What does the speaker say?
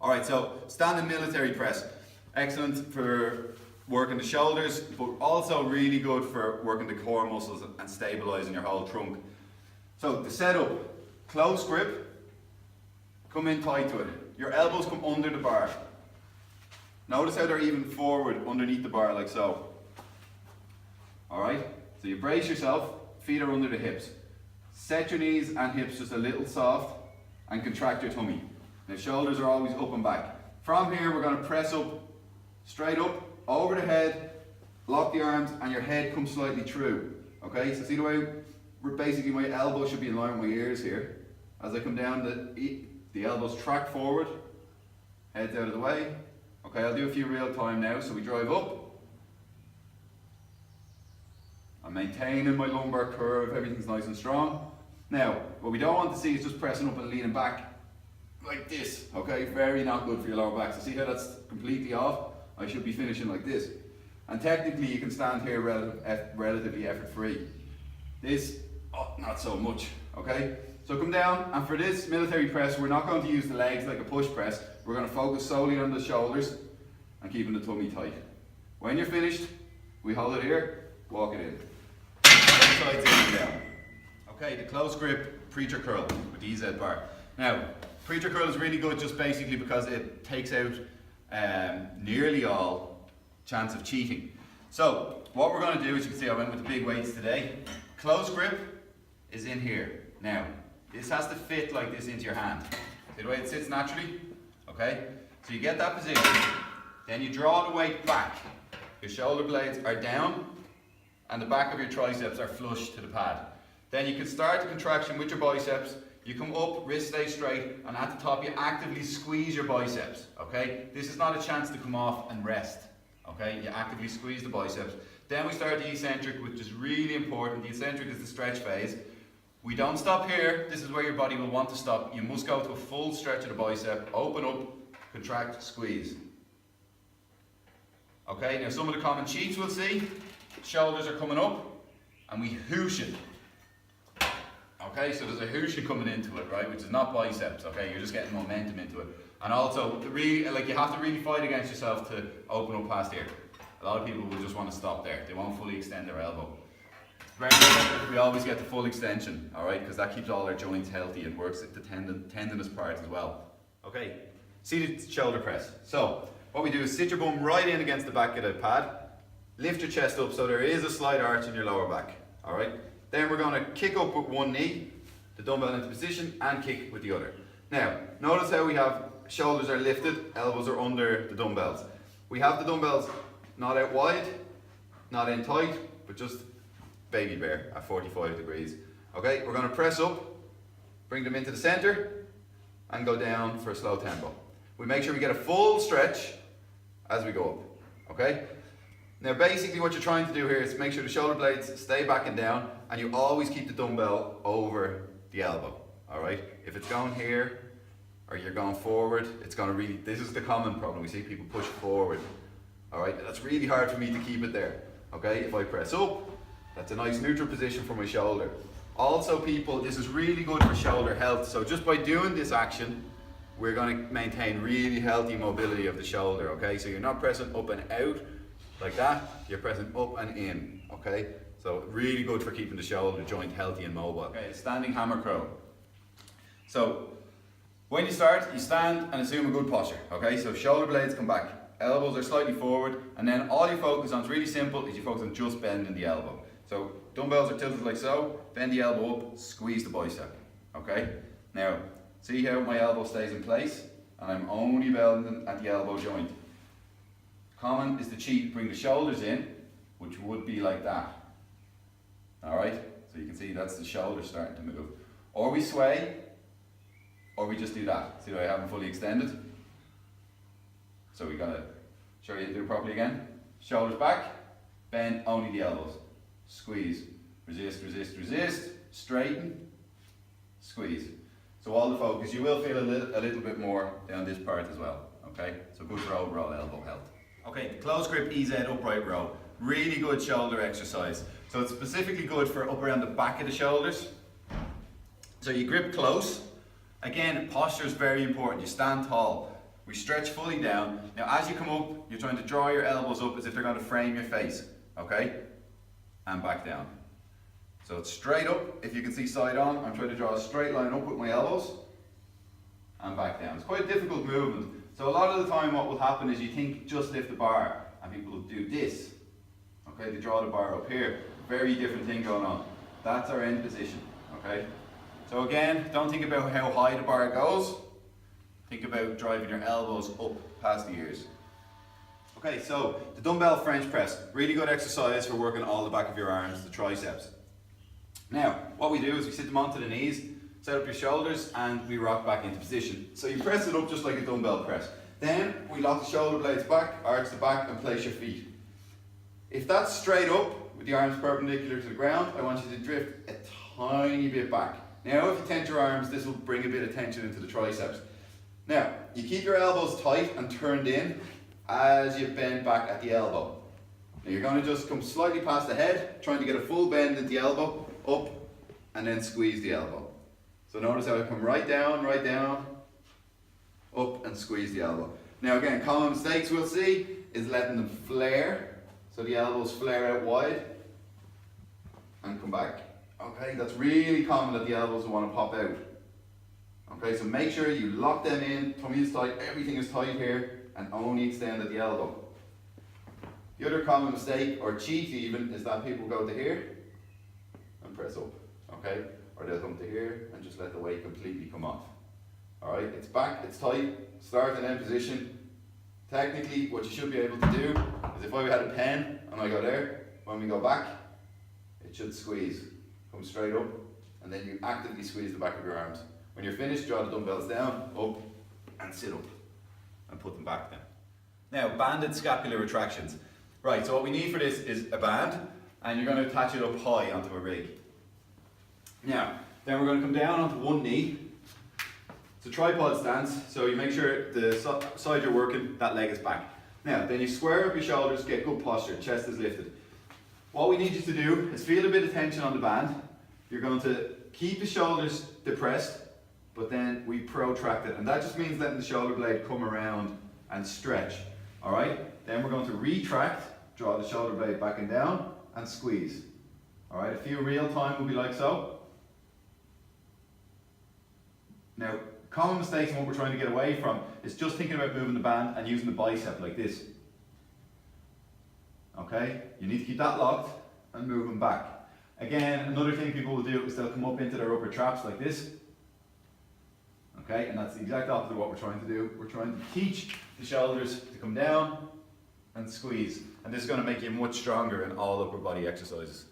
All right, so standing military press. Excellent for working the shoulders, but also really good for working the core muscles and stabilizing your whole trunk. So the setup, close grip, come in tight to it. Your elbows come under the bar. Notice how they're even forward underneath the bar like so. All right, so you brace yourself, feet are under the hips. Set your knees and hips just a little soft and contract your tummy. Now shoulders are always up and back. From here we're going to press up, straight up, over the head, lock the arms and your head comes slightly through. Okay, so see the way basically my elbow should be in line with my ears here. As I come down, the elbows track forward, head's out of the way. Okay, I'll do a few real time now. So we drive up. I'm maintaining my lumbar curve, everything's nice and strong. Now, what we don't want to see is just pressing up and leaning back like this. Okay, very not good for your lower back. So see how that's completely off? I should be finishing like this. And technically you can stand here relatively effort free. This, not so much, okay? So come down, and for this military press, we're not going to use the legs like a push press. We're going to focus solely on the shoulders and keeping the tummy tight. When you're finished, we hold it here, walk it in. Both sides in and down. Okay, the close grip preacher curl with the EZ bar. Now, preacher curl is really good just basically because it takes out nearly all chance of cheating. So what we're going to do, as you can see, I went with the big weights today. Close grip is in here. Now, this has to fit like this into your hand. See the way it sits naturally? Okay? So you get that position, then you draw the weight back. Your shoulder blades are down and the back of your triceps are flush to the pad. Then you can start the contraction with your biceps. You come up, wrist stays straight, and at the top you actively squeeze your biceps, okay? This is not a chance to come off and rest, okay? You actively squeeze the biceps. Then we start the eccentric, which is really important. The eccentric is the stretch phase. We don't stop here. This is where your body will want to stop. You must go to a full stretch of the bicep, open up, contract, squeeze. Okay, now some of the common cheats we'll see, shoulders are coming up, and we hoosh it. Okay, so there's a whooshing coming into it, right, which is not biceps, okay, you're just getting momentum into it. And also, you have to really fight against yourself to open up past here. A lot of people will just want to stop there. They won't fully extend their elbow. It's very important we always get the full extension, alright, because that keeps all our joints healthy and works at the tendinous part as well. Okay, seated shoulder press. So, what we do is sit your bum right in against the back of the pad, lift your chest up so there is a slight arch in your lower back, alright? Then we're going to kick up with one knee, the dumbbell into position, and kick with the other. Now, notice how we have shoulders are lifted, elbows are under the dumbbells. We have the dumbbells not out wide, not in tight, but just baby bear at 45 degrees. Okay, we're going to press up, bring them into the center, and go down for a slow tempo. We make sure we get a full stretch as we go up. Okay? Now basically what you're trying to do here is make sure the shoulder blades stay back and down, and you always keep the dumbbell over the elbow, alright? If it's going here, or you're going forward, it's going to really, this is the common problem, we see people push forward, alright? That's really hard for me to keep it there, okay? If I press up, that's a nice neutral position for my shoulder. Also people, this is really good for shoulder health, so just by doing this action, we're going to maintain really healthy mobility of the shoulder, okay? So you're not pressing up and out, like that, you're pressing up and in, okay? So really good for keeping the shoulder joint healthy and mobile. Okay, standing hammer curl. So when you start, you stand and assume a good posture, okay? So shoulder blades come back, elbows are slightly forward, and then all you focus on is really simple, is you focus on just bending the elbow. So dumbbells are tilted like so, bend the elbow up, squeeze the bicep, okay? Now, see how my elbow stays in place, and I'm only bending at the elbow joint. Common is the cheat, bring the shoulders in, which would be like that. Alright, so you can see that's the shoulders starting to move. Or we sway, or we just do that. See that I haven't fully extended? So we gotta show you to do it properly again. Shoulders back, bend only the elbows. Squeeze, resist, resist, resist, straighten, squeeze. So all the focus, you will feel a little bit more down this part as well. Okay, so good for overall elbow health. Okay, the close grip EZ upright row. Really good shoulder exercise. So it's specifically good for up around the back of the shoulders. So you grip close. Again, posture is very important. You stand tall. We stretch fully down. Now as you come up, you're trying to draw your elbows up as if they're going to frame your face, okay? And back down. So it's straight up, if you can see side on, I'm trying to draw a straight line up with my elbows, and back down. It's quite a difficult movement. So a lot of the time what will happen is you think just lift the bar, and people will do this. Okay, they draw the bar up here. Very different thing going on. That's our end position, okay? So again, don't think about how high the bar goes. Think about driving your elbows up past the ears. Okay, so the dumbbell French press, really good exercise for working all the back of your arms, the triceps. Now, what we do is we sit them onto the knees, set up your shoulders, and we rock back into position. So you press it up just like a dumbbell press. Then we lock the shoulder blades back, arch the back, and place your feet. If that's straight up, with the arms perpendicular to the ground, I want you to drift a tiny bit back. Now, if you tense your arms, this will bring a bit of tension into the triceps. Now, you keep your elbows tight and turned in as you bend back at the elbow. Now you're going to just come slightly past the head, trying to get a full bend at the elbow, up, and then squeeze the elbow. So notice how I come right down, up, and squeeze the elbow. Now again, common mistakes we'll see is letting them flare, so the elbows flare out wide, and come back. Okay, that's really common that the elbows will want to pop out. Okay, so make sure you lock them in, tummy is tight, everything is tight here, and only extend at the elbow. The other common mistake, or cheat even, is that people go to here and press up, okay? Or they'll come to here and just let the weight completely come off. Alright, it's back, it's tight, start and end position. Technically, what you should be able to do is if I had a pen and I go there, when we go back, it should squeeze. Come straight up, and then you actively squeeze the back of your arms. When you're finished, draw the dumbbells down, up, and sit up, and put them back then. Now, banded scapular retractions. Right, so what we need for this is a band, and you're going to attach it up high onto a rig. Now, then we're going to come down onto one knee. It's a tripod stance, so you make sure the side you're working, that leg is back. Now, then you square up your shoulders, get good posture, chest is lifted. What we need you to do is feel a bit of tension on the band. You're going to keep the shoulders depressed, but then we protract it, and that just means letting the shoulder blade come around and stretch. Alright, then we're going to retract, draw the shoulder blade back and down, and squeeze. Alright, a few real time will be like so. Now, common mistakes and what we're trying to get away from is just thinking about moving the band and using the bicep like this. Okay, you need to keep that locked and move them back. Again, another thing people will do is they'll come up into their upper traps like this. Okay, and that's the exact opposite of what we're trying to do. We're trying to teach the shoulders to come down and squeeze. And this is going to make you much stronger in all upper body exercises.